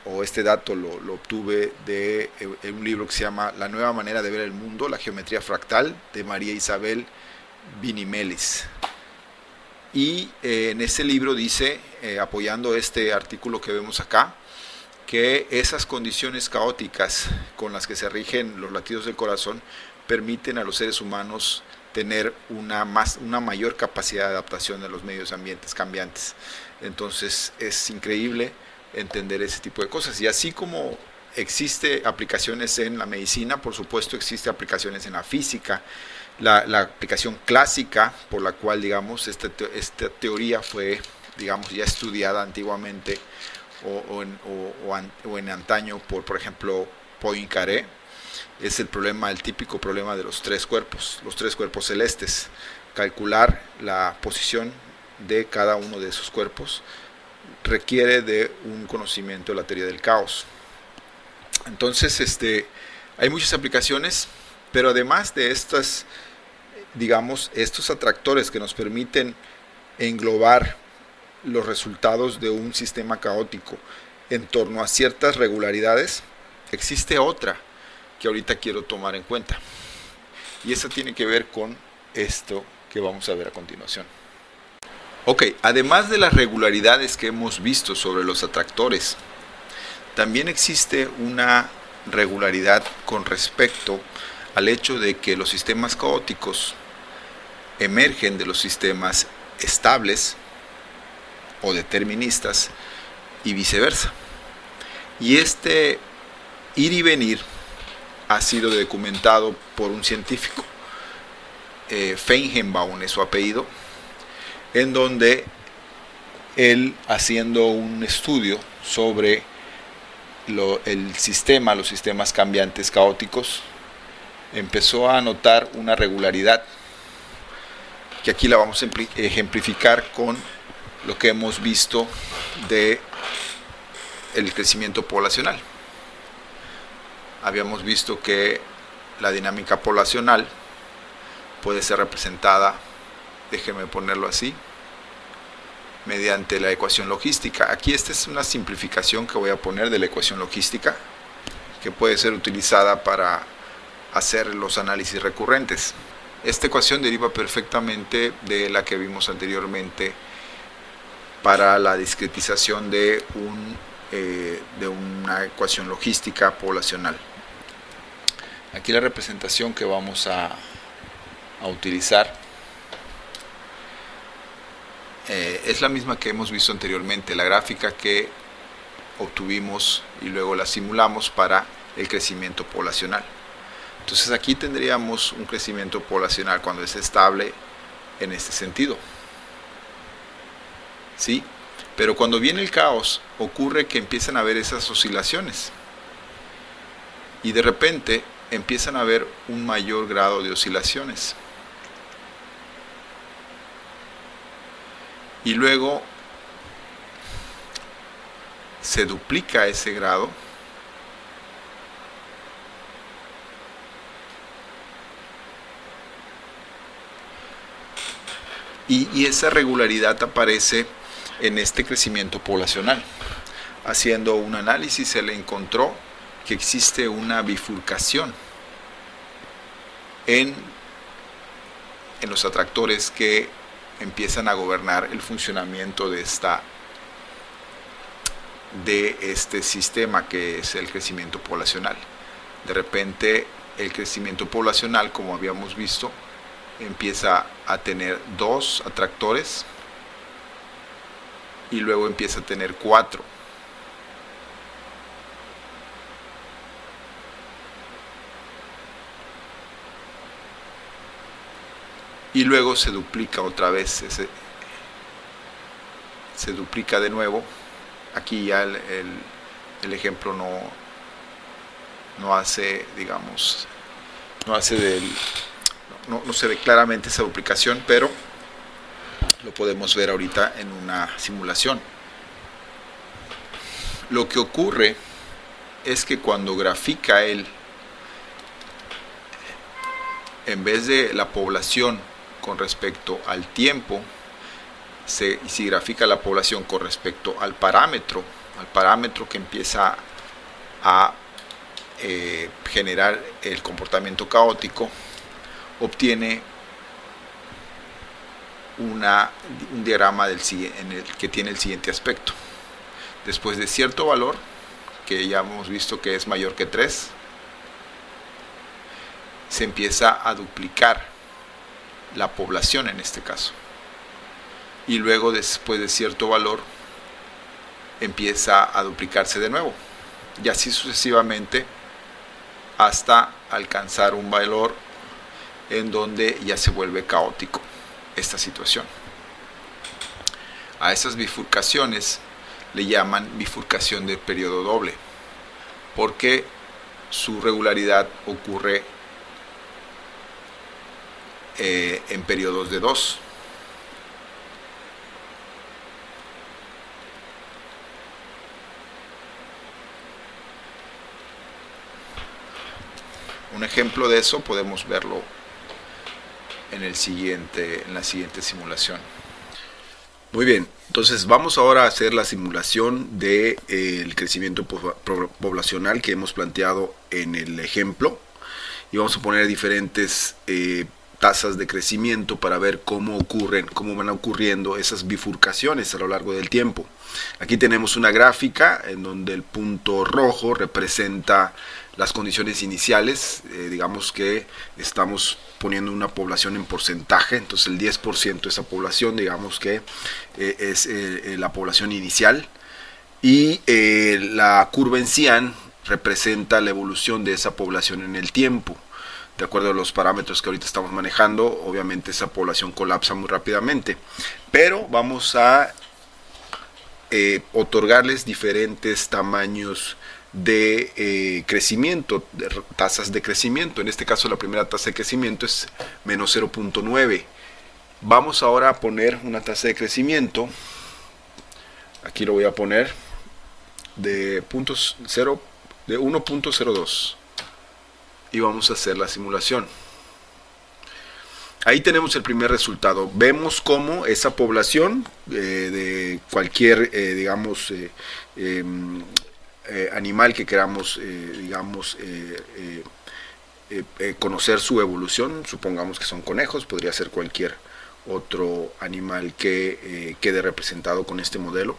o este dato lo obtuve de un libro que se llama La nueva manera de ver el mundo, la geometría fractal, de María Isabel Vinimelis. Y en ese libro dice, apoyando este artículo que vemos acá, que esas condiciones caóticas con las que se rigen los latidos del corazón permiten a los seres humanos tener una mayor capacidad de adaptación a los medios ambientes cambiantes. Entonces es increíble entender ese tipo de cosas. Y así como existe aplicaciones en la medicina, por supuesto existe aplicaciones en la física. La aplicación clásica por la cual, digamos, esta teoría fue, digamos, ya estudiada antiguamente o en antaño por ejemplo, Poincaré, es el típico problema de los tres cuerpos celestes. Calcular la posición de cada uno de esos cuerpos requiere de un conocimiento de la teoría del caos. Entonces, hay muchas aplicaciones, pero además de estas, digamos, estos atractores que nos permiten englobar los resultados de un sistema caótico en torno a ciertas regularidades, existe otra que ahorita quiero tomar en cuenta, y esa tiene que ver con esto que vamos a ver a continuación. Ok, además de las regularidades que hemos visto sobre los atractores, también existe una regularidad con respecto al hecho de que los sistemas caóticos emergen de los sistemas estables o deterministas y viceversa. Y este ir y venir ha sido documentado por un científico, Feigenbaum es su apellido, en donde él, haciendo un estudio sobre los sistemas cambiantes caóticos, empezó a notar una regularidad que aquí la vamos a ejemplificar con lo que hemos visto de el crecimiento poblacional. Habíamos visto que la dinámica poblacional puede ser representada, déjenme ponerlo así, mediante la ecuación logística. Aquí esta es una simplificación que voy a poner de la ecuación logística, que puede ser utilizada para hacer los análisis recurrentes. Esta ecuación deriva perfectamente de la que vimos anteriormente para la discretización de una ecuación logística poblacional. Aquí la representación que vamos a utilizar es la misma que hemos visto anteriormente, la gráfica que obtuvimos y luego la simulamos para el crecimiento poblacional. Entonces aquí tendríamos un crecimiento poblacional cuando es estable en este sentido, ¿sí? Pero cuando viene el caos ocurre que empiezan a haber esas oscilaciones y de repente empiezan a haber un mayor grado de oscilaciones. Y luego se duplica ese grado y esa regularidad aparece en este crecimiento poblacional. Haciendo un análisis se le encontró que existe una bifurcación en los atractores que empiezan a gobernar el funcionamiento de este sistema que es el crecimiento poblacional. De repente el crecimiento poblacional, como habíamos visto, empieza a tener 2 atractores y luego empieza a tener 4. Y luego se duplica otra vez, se duplica de nuevo. Aquí ya el ejemplo no hace, digamos, no se ve claramente esa duplicación, pero lo podemos ver ahorita en una simulación. Lo que ocurre es que cuando grafica él, en vez de la población con respecto al tiempo, si grafica la población con respecto al parámetro que empieza a generar el comportamiento caótico, obtiene un diagrama que tiene el siguiente aspecto. Después de cierto valor, que ya hemos visto que es mayor que 3, se empieza a duplicar la población en este caso. Y luego, después de cierto valor, empieza a duplicarse de nuevo. Y así sucesivamente hasta alcanzar un valor en donde ya se vuelve caótico esta situación. A esas bifurcaciones le llaman bifurcación de periodo doble, porque su regularidad ocurre en periodos de 2. Un ejemplo de eso podemos verlo en la siguiente simulación. Muy bien, entonces vamos ahora a hacer la simulación del crecimiento poblacional que hemos planteado en el ejemplo, y vamos a poner diferentes tasas de crecimiento para ver cómo van ocurriendo esas bifurcaciones a lo largo del tiempo. Aquí tenemos una gráfica en donde el punto rojo representa las condiciones iniciales. Digamos que estamos poniendo una población en porcentaje, entonces el 10% de esa población, digamos que es la población inicial, y la curva en cian representa la evolución de esa población en el tiempo. De acuerdo a los parámetros que ahorita estamos manejando, obviamente esa población colapsa muy rápidamente, pero vamos a otorgarles diferentes tamaños de crecimiento, de tasas de crecimiento. En este caso la primera tasa de crecimiento es menos 0.9. Vamos ahora a poner una tasa de crecimiento, aquí lo voy a poner, de 1.02. Y vamos a hacer la simulación. Ahí tenemos el primer resultado. Vemos cómo esa población de cualquier, digamos, animal que queramos, digamos, conocer su evolución, supongamos que son conejos, podría ser cualquier otro animal que quede representado con este modelo.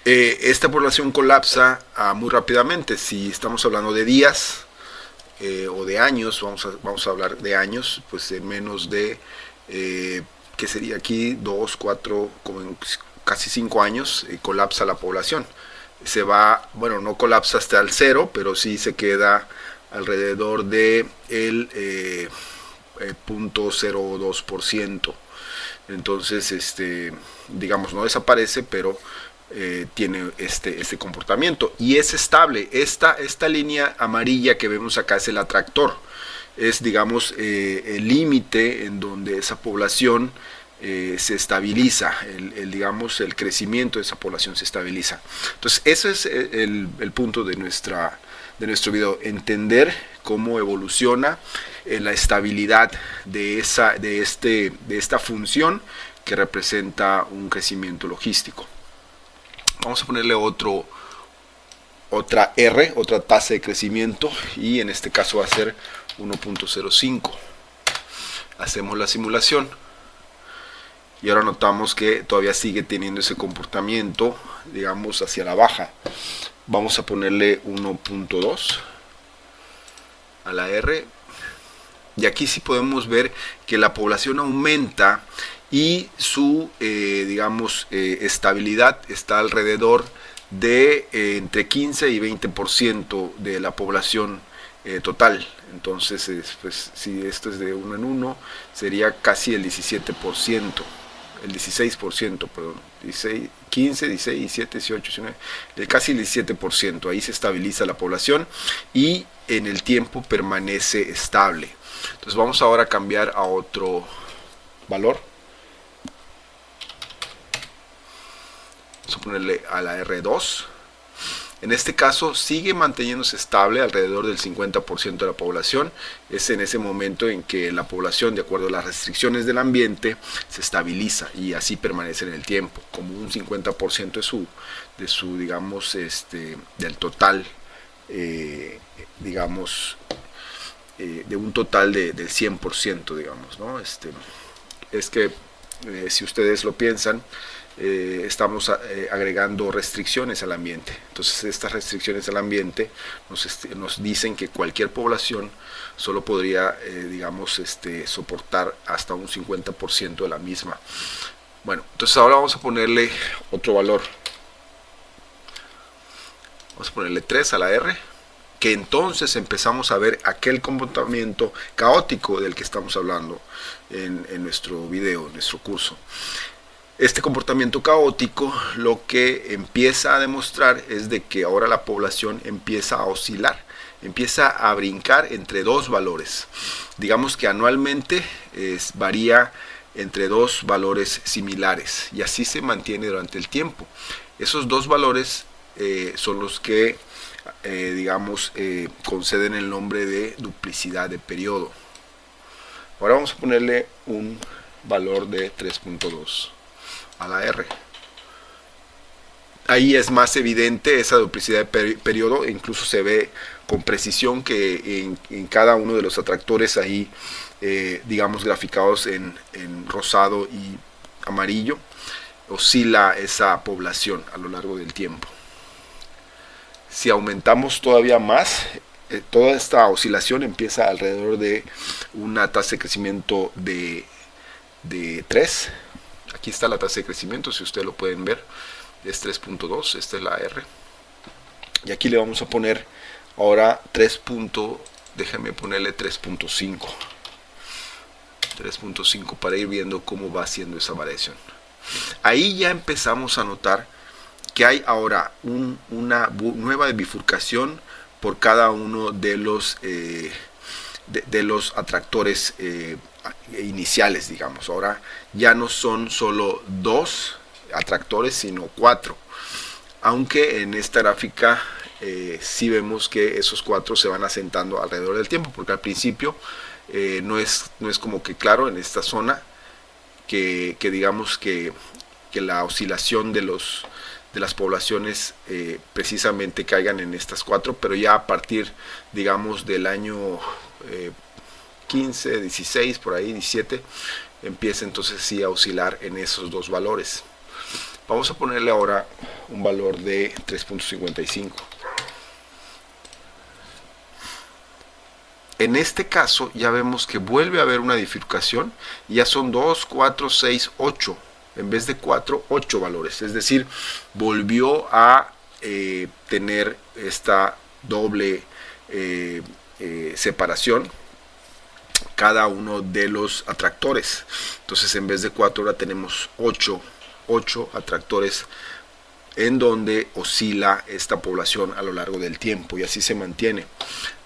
Esta población colapsa muy rápidamente. Si estamos hablando de días o de años, vamos a hablar de años, pues en menos de, que sería aquí 2, 4, casi 5 años, colapsa la población. Se va, bueno, no colapsa hasta el 0, pero sí se queda alrededor de el 0.02%. Entonces, digamos, no desaparece, pero tiene este comportamiento y es estable. Esta línea amarilla que vemos acá es el atractor, es digamos el límite en donde esa población se estabiliza, digamos el crecimiento de esa población se estabiliza. Entonces ese es el punto de nuestro video, entender cómo evoluciona la estabilidad de esta función que representa un crecimiento logístico. Vamos a ponerle otra R, otra tasa de crecimiento, y en este caso va a ser 1.05. Hacemos la simulación y ahora notamos que todavía sigue teniendo ese comportamiento, digamos, hacia la baja. Vamos a ponerle 1.2 a la R, y aquí sí podemos ver que la población aumenta y su digamos estabilidad está alrededor de entre 15 y 20% de la población total. Entonces pues, si esto es de 1 en 1 sería casi el 17%, el 16%, perdón, 16, 15, 16, 17, 18, 19, casi el 17%. Ahí se estabiliza la población y en el tiempo permanece estable. Entonces vamos ahora a cambiar a otro valor. Vamos a ponerle a la R2. En este caso sigue manteniéndose estable alrededor del 50% de la población. Es en ese momento en que la población, de acuerdo a las restricciones del ambiente, se estabiliza y así permanece en el tiempo, como un 50% de su digamos, del total, digamos, de un total del 100%, digamos, ¿no? Es que si ustedes lo piensan, estamos agregando restricciones al ambiente. Entonces estas restricciones al ambiente nos dicen que cualquier población solo podría digamos soportar hasta un 50% de la misma. Bueno, entonces ahora vamos a ponerle otro valor. Vamos a ponerle 3 a la R, que entonces empezamos a ver aquel comportamiento caótico del que estamos hablando en nuestro video, en nuestro curso. Este comportamiento caótico lo que empieza a demostrar es de que ahora la población empieza a oscilar, empieza a brincar entre dos valores. Digamos que anualmente varía entre dos valores similares y así se mantiene durante el tiempo. Esos dos valores son los que digamos conceden el nombre de duplicidad de periodo. Ahora vamos a ponerle un valor de 3.2 a la R. Ahí es más evidente esa duplicidad de periodo, incluso se ve con precisión que en cada uno de los atractores ahí digamos graficados en rosado y amarillo oscila esa población a lo largo del tiempo. Si aumentamos todavía más, toda esta oscilación empieza alrededor de una tasa de crecimiento de 3. Aquí está la tasa de crecimiento, si ustedes lo pueden ver, es 3.2, esta es la R. Y aquí le vamos a poner ahora 3. Déjame ponerle 3.5. 3.5 para ir viendo cómo va haciendo esa variación. Ahí ya empezamos a notar que hay ahora una nueva bifurcación por cada uno de los atractores iniciales, digamos. Ahora ya no son solo 2 atractores, sino 4. Aunque en esta gráfica sí vemos que esos 4 se van asentando alrededor del tiempo, porque al principio no es como que claro en esta zona que digamos que la oscilación de las poblaciones precisamente caigan en estas 4, pero ya a partir digamos del año 15, 16, por ahí 17, empieza entonces sí a oscilar en esos dos valores. Vamos a ponerle ahora un valor de 3.55. En este caso ya vemos que vuelve a haber una bifurcación, ya son 2, 4, 6, 8. En vez de 4, 8 valores. Es decir, volvió a tener esta doble separación cada uno de los atractores. Entonces en vez de 4 ahora tenemos 8 atractores en donde oscila esta población a lo largo del tiempo y así se mantiene.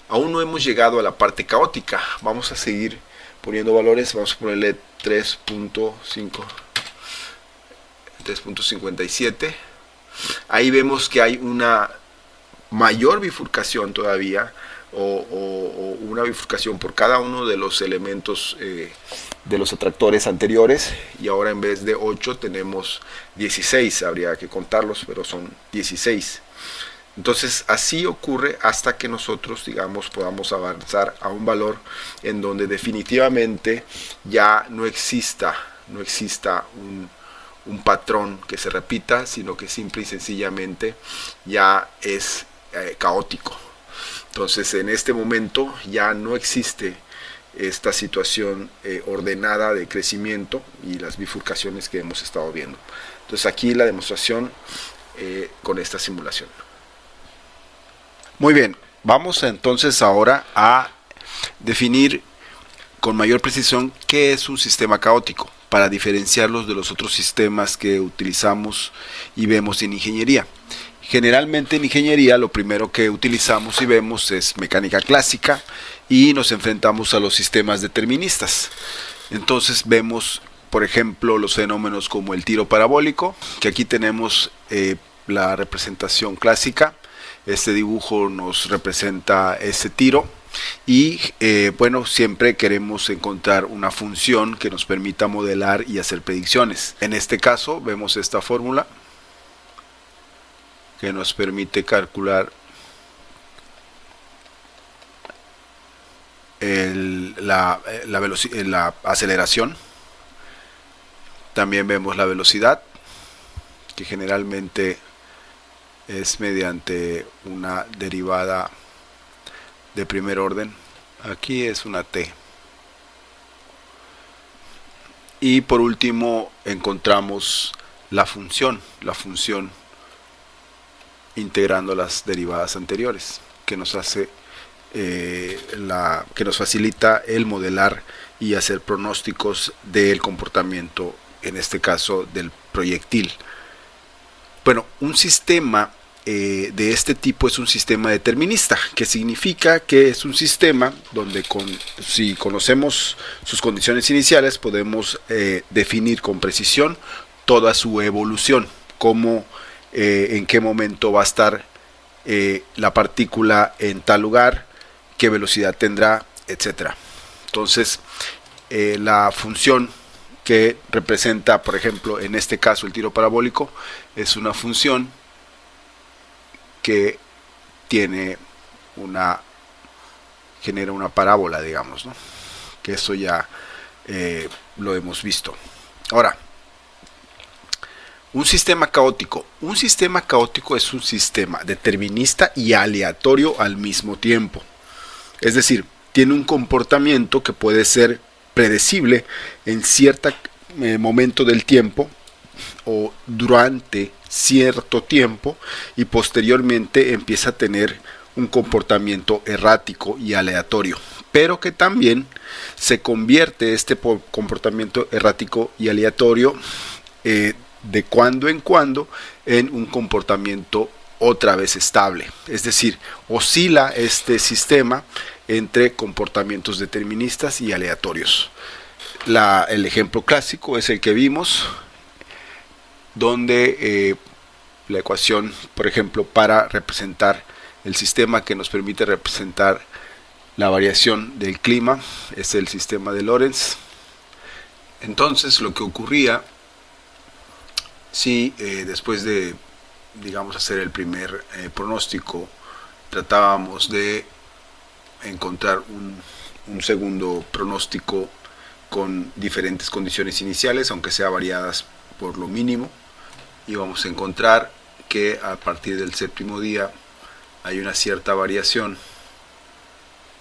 Aún no hemos llegado a la parte caótica. Vamos a seguir poniendo valores. Vamos a ponerle 3.57. Ahí vemos que hay una mayor bifurcación todavía, o una bifurcación por cada uno de los elementos de los atractores anteriores, y ahora en vez de 8 tenemos 16. Habría que contarlos, pero son 16. Entonces así ocurre hasta que nosotros, digamos, podamos avanzar a un valor en donde definitivamente ya no exista un patrón que se repita, sino que simple y sencillamente ya es caótico. Entonces en este momento ya no existe esta situación ordenada de crecimiento y las bifurcaciones que hemos estado viendo. Entonces aquí la demostración con esta simulación. Muy bien, vamos entonces ahora a definir con mayor precisión qué es un sistema caótico, para diferenciarlos de los otros sistemas que utilizamos y vemos en ingeniería. Generalmente en ingeniería lo primero que utilizamos y vemos es mecánica clásica y nos enfrentamos a los sistemas deterministas. Entonces vemos, por ejemplo, los fenómenos como el tiro parabólico, que aquí tenemos la representación clásica. Este dibujo nos representa ese tiro y bueno, siempre queremos encontrar una función que nos permita modelar y hacer predicciones. En este caso vemos esta fórmula que nos permite calcular la aceleración. También vemos la velocidad, que generalmente es mediante una derivada de primer orden. Aquí es una t. Y por último encontramos la función integrando las derivadas anteriores, que nos hace que nos facilita el modelar y hacer pronósticos del comportamiento, en este caso del proyectil. Bueno, un sistema de este tipo es un sistema determinista, que significa que es un sistema donde si conocemos sus condiciones iniciales podemos definir con precisión toda su evolución, cómo, en qué momento va a estar la partícula en tal lugar, qué velocidad tendrá, etcétera. Entonces la función que representa, por ejemplo, en este caso el tiro parabólico, es una función que genera una parábola, digamos, ¿no? Que eso ya lo hemos visto. Ahora, un sistema caótico. Un sistema caótico es un sistema determinista y aleatorio al mismo tiempo. Es decir, tiene un comportamiento que puede ser predecible en cierto momento del tiempo o durante cierto tiempo, y posteriormente empieza a tener un comportamiento errático y aleatorio, pero que también se convierte este comportamiento errático y aleatorio de cuando en cuando en un comportamiento otra vez estable. Es decir, oscila este sistema entre comportamientos deterministas y aleatorios. El ejemplo clásico es el que vimos, donde la ecuación, por ejemplo, para representar el sistema que nos permite representar la variación del clima es el sistema de Lorentz. Entonces lo que ocurría si después de, digamos, hacer el primer pronóstico tratábamos de encontrar un segundo pronóstico con diferentes condiciones iniciales, aunque sea variadas por lo mínimo, y vamos a encontrar que a partir del séptimo día hay una cierta variación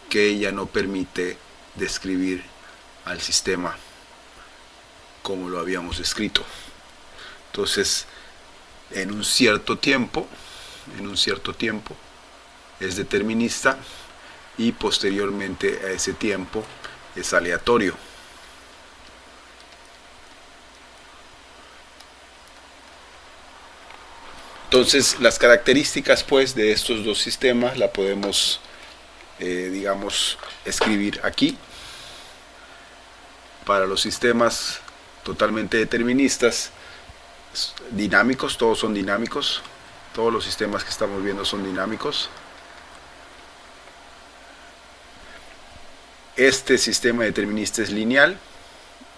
que ya no permite describir al sistema como lo habíamos descrito. Entonces, en un cierto tiempo es determinista y posteriormente a ese tiempo es aleatorio. Entonces las características pues de estos dos sistemas la podemos digamos escribir aquí. Para los sistemas totalmente deterministas, dinámicos, todos son dinámicos, todos los sistemas que estamos viendo son dinámicos. Este sistema determinista es lineal,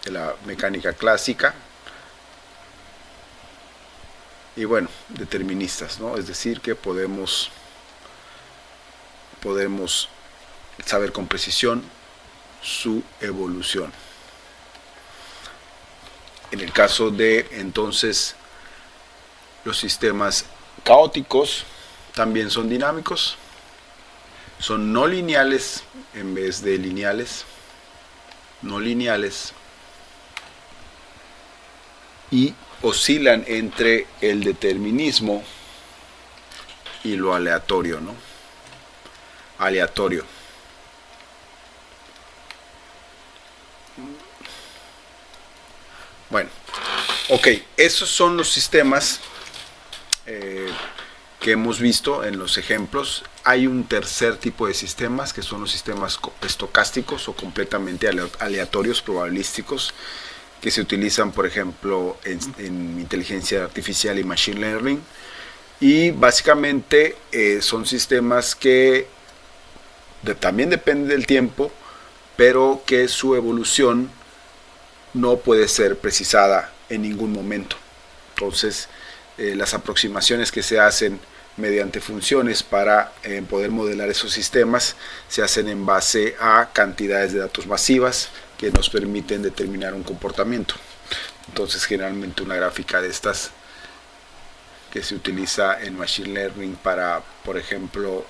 de la mecánica clásica. Y bueno, deterministas, ¿no? Es decir, que podemos saber con precisión su evolución. En el caso de entonces los sistemas caóticos, también son dinámicos, son no lineales en vez de lineales, no lineales, y oscilan entre el determinismo y lo aleatorio, ¿no? Aleatorio. Bueno, ok, esos son los sistemas que hemos visto en los ejemplos. Hay un tercer tipo de sistemas que son los sistemas estocásticos o completamente aleatorios, probabilísticos, que se utilizan por ejemplo en inteligencia artificial y machine learning, y básicamente son sistemas que también dependen del tiempo, pero que su evolución no puede ser precisada en ningún momento. Entonces las aproximaciones que se hacen mediante funciones para poder modelar esos sistemas se hacen en base a cantidades de datos masivas que nos permiten determinar un comportamiento. Entonces generalmente una gráfica de estas que se utiliza en machine learning para, por ejemplo,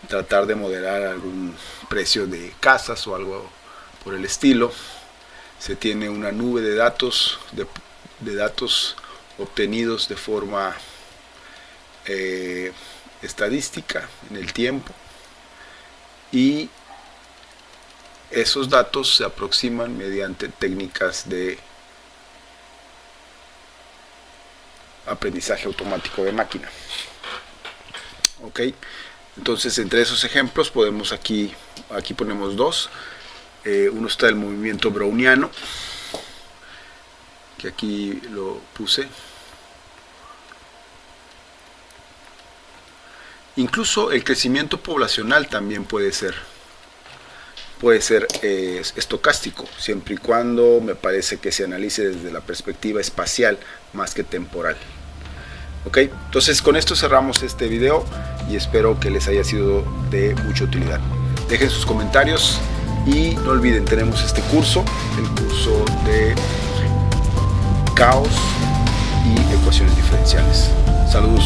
tratar de modelar algún precio de casas o algo por el estilo, se tiene una nube de datos, de datos obtenidos de forma estadística en el tiempo, y esos datos se aproximan mediante técnicas de aprendizaje automático de máquina. Ok, entonces entre esos ejemplos podemos aquí ponemos dos. Uno está el movimiento browniano, que aquí lo puse. Incluso el crecimiento poblacional también puede ser estocástico, siempre y cuando me parece que se analice desde la perspectiva espacial más que temporal. Ok, entonces con esto cerramos este video y espero que les haya sido de mucha utilidad. Dejen sus comentarios y no olviden, tenemos este curso, el curso de caos y ecuaciones diferenciales. Saludos.